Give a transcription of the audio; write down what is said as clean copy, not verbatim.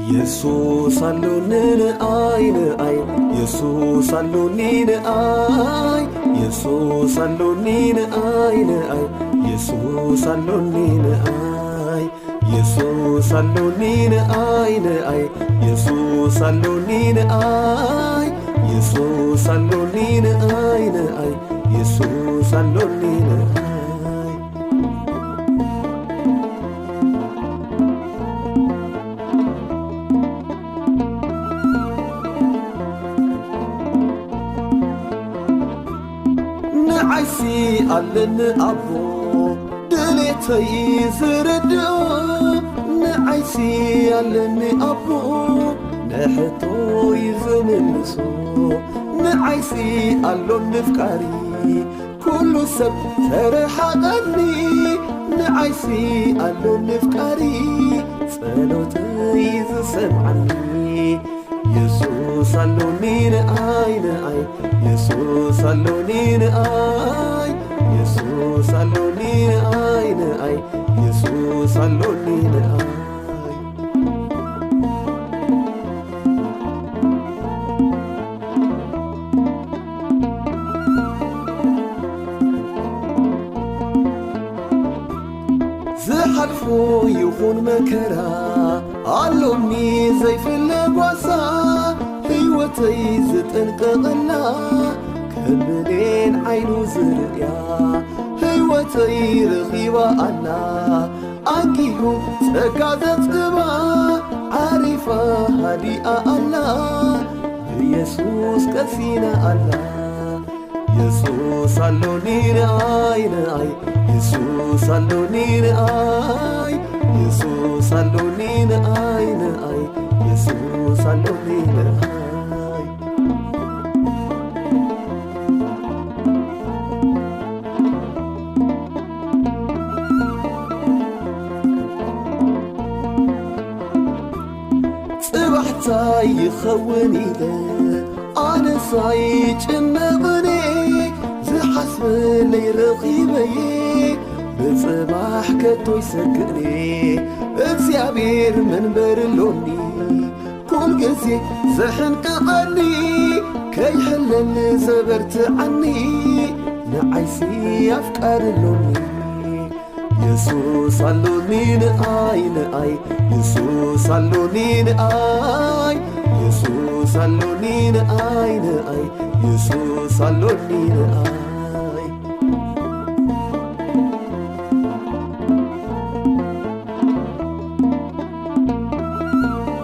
ኢየሱስ አለልን አይን አይ ኢየሱስ አለልን አይ ኢየሱስ አለልን አይን አይ ኢየሱስ አለልን አይ ኢየሱስ አለልን አይን አይ ኢየሱስ አለልን አይ ኢየሱስ አለልን አይን አይ ኢየሱስ አለልን አይ ንዓይሲ አለን አቦ ድሌተይ ዝርድኦ ንዓይሲ አለን አቦ ንሕቶይ ዝምልሶ ንዓይሲ አሎን ፍቃሪ ኩሉ ሰብ ተረሓቐኒ ንዓይሲ አሎን ፍቃሪ ጸሎተይ ዝሰምዓኒ ኢየሱስ አለኒ ንአይ ንአይ ኢየሱስ አለኒ ንአይ ኢየሱስ አለኒ ንአይ ንአይ ኢየሱስ አለኒ ንአይ ዝሓልፎ ይኹን መከራ አሎኒ ዘይፍለጓሳ ሕይወተይ ዝጥንቀቐላ ከምኔን ዓይኑ ዝርእያ ሕይወተይ ረኺባ ኣላ ኣንኪሁ ጸጋ ዘጽባ ዓሪፋ ሃዲኣ ኣላ ብኢየሱስ ቀሲና ኣላ ኢየሱስ አለኒ ንአይ ንአይ ኢየሱስ አለኒ ንአይ ኢየሱስ አለኒ ንአይ ንአይ ኢየሱስ አለኒ ንአይ ጽባሕታ ይኸውን ኢለ ኣነሳይ ጭነቕኒ ዝሓስበለይ ረኺበየ ብጽባሕ ከቶ ይሰግእኒ እግዚአብሔር መንበርሎኒ ኩል ጊዜ ዘሕንቅቐኒ ከይሕለል ዘበርትዓኒ ንዓይሲ ኣፍቃርሎኒ ኢየሱስ አለኒ ንአይ ንአይ ኢየሱስ አለኒ ንአይ ኢየሱስ አለኒ ንአይ ንአይ ኢየሱስ አለኒ ንአይ